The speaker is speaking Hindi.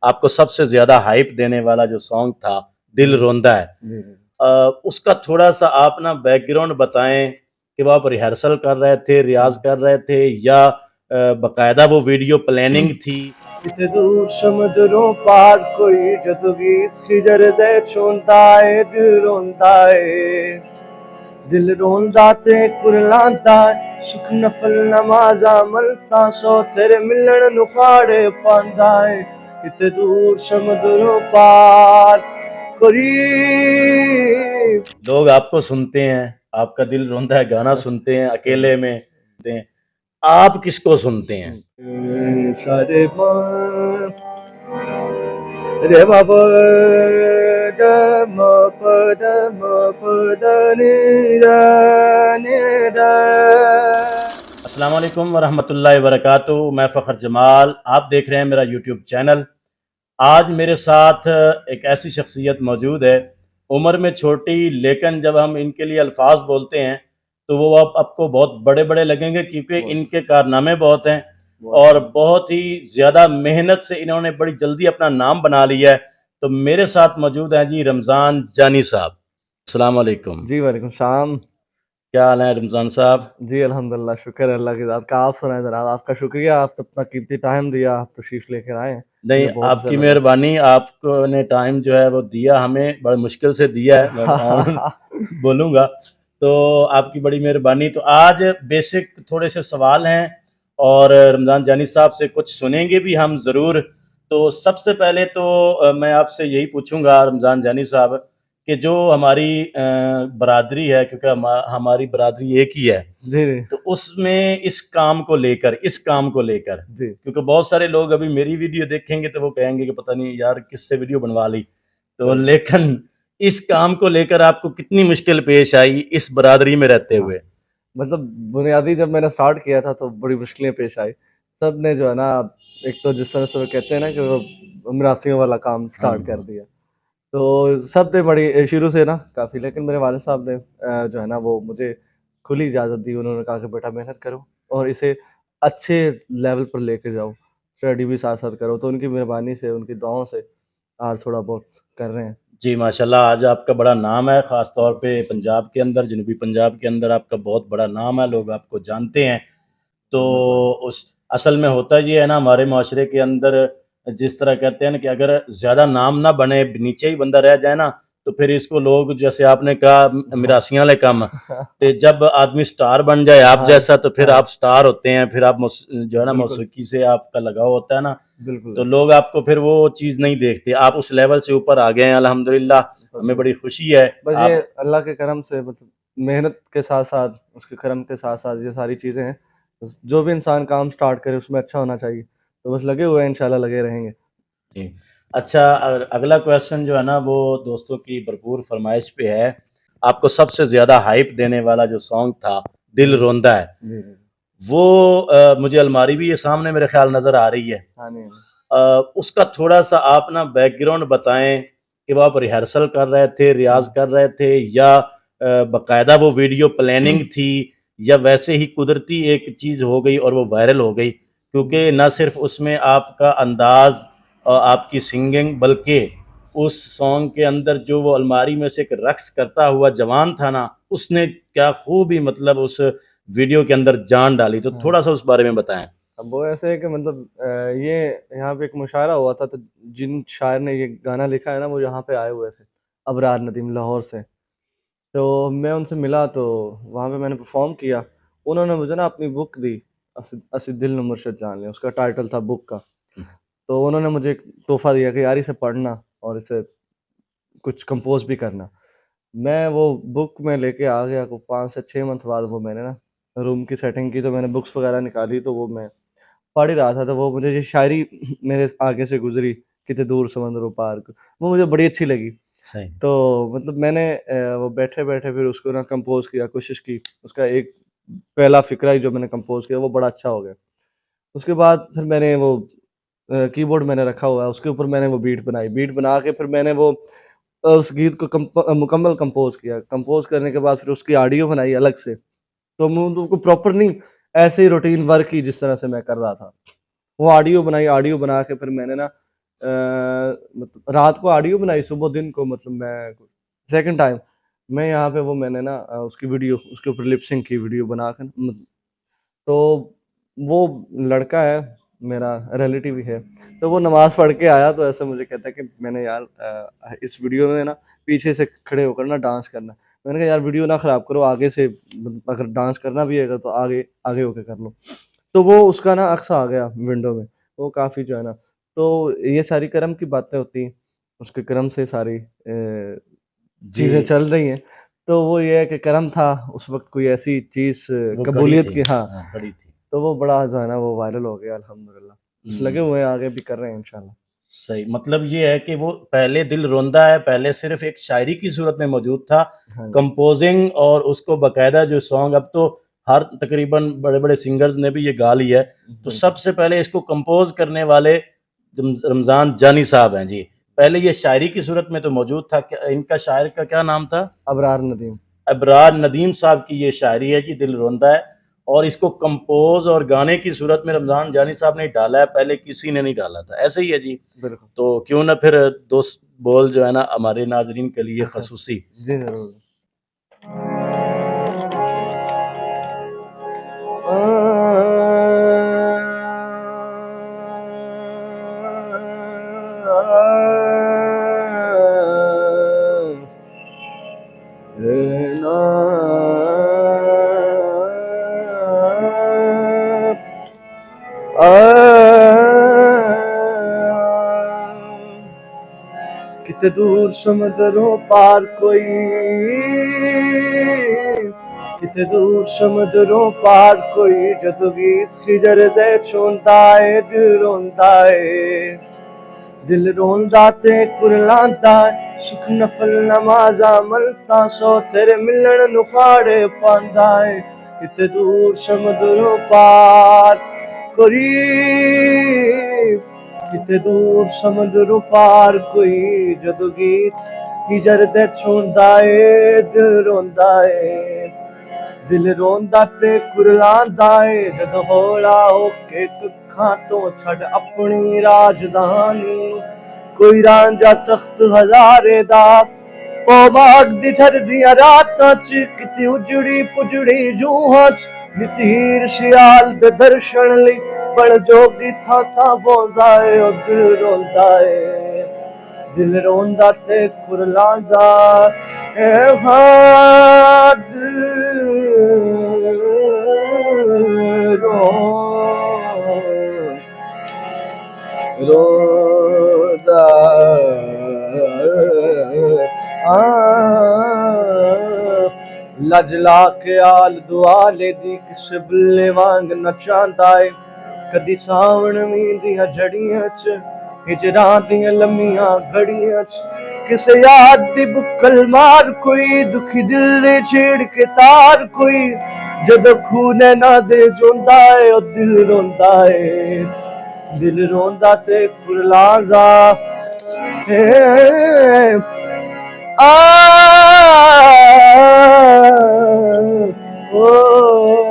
आपको सबसे ज्यादा हाइप देने वाला जो सॉन्ग था दिल रोंदा है, उसका थोड़ा सा आप ना बैकग्राउंड बताएं कि वो आप रिहर्सल कर रहे थे, रियाज कर रहे थे या बकायदा वो वीडियो प्लानिंग थी। किते दूर समुद्रों पार कोई जदोगी खिजर दे छोंदा है दिल रोंदा ते कुरलांदा सुख नफल नमाजा मलता सो तेरे मिलन नुखाड़े पांदा है किते दूर समुद्रों पार कोई। लोग आपको सुनते हैं, आपका दिल रोंदा है गाना सुनते हैं, अकेले में सुनते हैं, आप किसको सुनते हैं? सारे रे बाबा अस्सलाम वालेकुम वरहमतुल्लाहि वबरकातुहू। मैं फ़खर जमाल, आप देख रहे हैं मेरा यूट्यूब चैनल। आज मेरे साथ एक ऐसी शख्सियत मौजूद है, उम्र में छोटी, लेकिन जब हम इनके लिए अल्फाज बोलते हैं तो वो आपको बहुत बड़े बड़े लगेंगे क्योंकि इनके कारनामे बहुत हैं और बहुत ही ज़्यादा मेहनत से इन्होंने बड़ी जल्दी अपना नाम बना लिया है। तो मेरे साथ मौजूद हैं जी रमज़ान जानी साहब। अस्सलाम वालेकुम। जी वालेकुम सलाम। क्या हाल है रमज़ान साहब? जी अल्हम्दुलिल्लाह, शुक्र है अल्लाह की ज़ात का। आप सुनाएं जनाब, आपका शुक्रिया, आप अपना कीमती टाइम दिया, आप तशरीफ़ लेकर आए हैं, नहीं, मुझे बहुत अच्छा आपकी लगा। मेहरबानी, आपको ने टाइम जो है वो दिया, हमें बड़ी मुश्किल से दिया है, मैं ऑन बोलूँगा, तो आपकी बड़ी मेहरबानी। तो आज बेसिक थोड़े से सवाल हैं और रमज़ान जानी साहब से कुछ सुनेंगे भी हम ज़रूर। तो सबसे पहले तो मैं आपसे यही पूछूँगा रमज़ान जानी साहब कि जो हमारी बरादरी है, क्योंकि हमारी बरादरी एक ही है, जी, जी। तो उसमें इस काम को लेकर जी। क्योंकि बहुत सारे लोग अभी मेरी वीडियो देखेंगे तो वो कहेंगे कि पता नहीं यार किससे वीडियो बनवा ली, तो सही। लेकिन इस काम को लेकर आपको कितनी मुश्किल पेश आई इस बरादरी में रहते हाँ, हुए? मतलब बुनियादी जब मैंने स्टार्ट किया था तो बड़ी मुश्किलें पेश आई। सबने जो है ना, एक तो जिस तरह से वो कहते हैं ना कि वो मिरासियों वाला काम स्टार्ट कर हाँ, दिया। तो सबने बड़ी शुरू से ना काफ़ी, लेकिन मेरे वालिद साहब ने जो है ना वो मुझे खुली इजाज़त दी। उन्होंने कहा कि बेटा मेहनत करो और इसे अच्छे लेवल पर लेके जाओ, स्टडी भी साथ-साथ करो। तो उनकी मेहरबानी से, उनकी दुआओं से आज थोड़ा बहुत कर रहे हैं। जी माशाल्लाह, आज आपका बड़ा नाम है, ख़ास तौर पे पंजाब के अंदर, जनूबी पंजाब के अंदर आपका बहुत बड़ा नाम है, लोग आपको जानते हैं। तो मेहरबानी। उस असल में होता ये है ना हमारे माशरे के अंदर, जिस तरह कहते हैं ना कि अगर ज़्यादा नाम ना बने, नीचे ही बंदा रह जाए ना, तो फिर इसको लोग जैसे आपने कहा हाँ। मिरासियाँ वाले काम, तो जब आदमी स्टार बन जाए आप हाँ, जैसा तो फिर हाँ। आप स्टार होते हैं, फिर आप जो है ना बिल्कुल, मौसीकी से आपका लगाव होता है ना, बिल्कुल। तो लोग आपको फिर वो चीज़ नहीं देखते। आप उस लेवल से ऊपर आ गए हैं अल्हम्दुलिल्लाह, बस हमें बड़ी खुशी है। बस ये आप अल्लाह के करम से, मतलब मेहनत के साथ-साथ, उसके करम के साथ-साथ ये सारी चीज़ें हैं। बस जो भी इंसान काम स्टार्ट करे उसमें अच्छा होना चाहिए। तो बस लगे हुए हैं, इंशाल्लाह लगे रहेंगे। जी। अच्छा, अगला क्वेश्चन जो है ना वो दोस्तों की भरपूर फ़रमाइश पे है। आपको सबसे ज़्यादा हाइप देने वाला जो सॉन्ग था, दिल जी। रोंदा है, जी, जी। वो मुझे अलमारी भी ये सामने मेरे ख़्याल नज़र आ रही है। हाँ, नहीं, नहीं। उसका थोड़ा-सा आप ना बैकग्राउंड बताएँ कि वो आप रिहर्सल कर रहे थे, रियाज़ हुँ। कर रहे थे या बाकायदा वो वीडियो प्लानिंग थी या वैसे ही कुदरती एक चीज़ हो गई और वो वायरल हो गई? क्योंकि ना सिर्फ़ उसमें आपका अंदाज़ आपकी सिंगिंग, बल्कि उस सॉन्ग के अंदर जो वो अलमारी में से एक रक़्स करता हुआ जवान था ना, उसने क्या खूब ही मतलब उस वीडियो के अंदर जान डाली। तो हाँ। थोड़ा-सा उस बारे में बताएँ? अब वो ऐसे है कि मतलब ये यहाँ पे एक मुशायरा हुआ था, तो जिन शायर ने ये गाना लिखा है ना, वो यहाँ पे आए हुए थे, अबरार नदीम लाहौर से। तो मैं उनसे मिला तो वहाँ पे मैंने परफ़ॉर्म किया। उन्होंने मुझे ना अपनी बुक दी, असी दिल न मुर्शिद जान ले, उसका टाइटल था बुक का। तो उन्होंने मुझे एक तोहफ़ा दिया कि यार इसे पढ़ना और इसे कुछ कंपोज़ भी करना। मैं वो बुक में लेके आ गया, को 5 से 6 मंथ बाद वो मैंने ना रूम की सेटिंग की, तो मैंने बुक्स वग़ैरह निकाली, तो वो मैं पढ़ ही रहा था, तो वो मुझे ये शायरी मेरे आगे से गुज़री, कितने दूर समंदरों पार क वो मुझे बड़ी अच्छी लगी। सही। तो मतलब मैंने वो बैठे-बैठे फिर उसको ना कंपोज़ किया, कोशिश की। उसका एक पहला फ़िक्रा ही जो मैंने कंपोज़ किया वो बड़ा अच्छा हो गया। उसके बाद फिर मैंने वो कीबोर्ड मैंने रखा हुआ है, उसके ऊपर मैंने वो बीट बनाई। बीट बना के फिर मैंने वो उस गीत को मुकम्मल कंपोज़ किया। कंपोज़ करने के बाद फिर उसकी ऑडियो बनाई अलग से। तो मैं उनको प्रॉपर नहीं, ऐसे ही रूटीन वर्क ही जिस तरह से मैं कर रहा था। वो ऑडियो बनाई, ऑडियो बना के फिर मैंने ना मतलब रात को ऑडियो बनाई, सुबह दिन को मतलब मैं सेकंड टाइम मैं यहाँ पे वो मैंने ना उसकी वीडियो उसके ऊपर लिपसिंग की वीडियो बनाकर तो वो लड़का है मेरा रिलेटिव ही है, तो वो नमाज पढ़ के आया तो ऐसे मुझे कहता है कि मैंने यार इस वीडियो में ना पीछे से खड़े होकर ना डांस करना। मैंने कहा यार वीडियो ना खराब करो, आगे से अगर डांस करना भी है तो आगे आगे होके कर लो। तो वो उसका ना अक्स आ गया विंडो में, वो काफ़ी जो है ना, तो ये सारी करम की बातें होती हैं, उसके करम से सारी जी, चीज़ें चल रही हैं। तो वो ये है कि करम था उस वक़्त कोई ऐसी चीज़ वो घड़ी कबूलियत थी। की, हाँ, हाँ, घड़ी थी। तो वो बड़ा जो है ना वो वायरल हो गया अल्हम्दुलिल्लाह। बस लगे हुँ, हुए हैं, आगे भी कर रहे हैं इंशाल्लाह। सही मतलब ये है कि वो पहले दिल रोंदा है, पहले सिर्फ़ एक शायरी की सूरत में मौजूद था, हाँ जी। कंपोज़िंग और उसको बाकायदा जो सॉन्ग अब तो हर तकरीबन बड़े-बड़े सिंगर्स ने भी ये गा ली है। तो बिल्कुल। सबसे पहले इसको कंपोज़ करने वाले रमज़ान जानी साहब हैं जी। पहले ये शायरी की सूरत में तो मौजूद था, क्या इनका शायर का क्या नाम था? अबरार नदीम। अबरार नदीम साहब की ये शायरी है जी, दिल रोंदा है और इसको कंपोज़ और गाने की सूरत में रमज़ान जानी साहब ने डाला है, पहले किसी ने नहीं डाला था। ऐसे ही है जी। बिल्कुल। तो क्यों ना फिर 2 बोल जो है ना हमारे नाज़रीन के लिए अच्छा। ख़ुसूसी। जी, ज़रूर। किते दूर समुद्रों पार कोई, किते दूर समुद्रों पार कोई, जदों गीत खिजर दे छूंदा है दिल रोंदा है। दिल रोंदा ते कुरलांदा है, सुख नफल नमाज़ा मलता सो तेरे मिलण नूं खाड़े पांदा है। किते दूर समुद्रों पार कोई, किते दूर समुद्र पार कोई, जदों गीत हिजर दे छूंदा है दिल रोंदा है। दिल रोंदा ते कुरलांदा है, जदों हौला होके कखां तो छड़ अपनी राजधानी, कोई रांझा तख्त हज़ारे दा ओ बाग दी ठरदियां रातां च, किते उजड़ी पुजड़ी जूहां च, नित हीर शियाल दे दर्शन लई बड़ जोगी थां थां बौंदा है। ओ दिल रोंदा है, दिल रोंदा ते कुरलांदा है, हाँ दिल रो रोदा लजला के आल दुआले दी किस बिल्ले वांग नचांदा है। कदी सावण मीं दियां जड़ियां च, हिजरां दियां लम्मियां घड़ियां च, किसे याद दी बुक्कल मार कोई, दुखी दिल दे छेड़ के तार कोई, जदों खूने ना दे जोंदा है ओ दिल रोंदा है। दिल रोंदा ते कुरलांदा है, आ ओ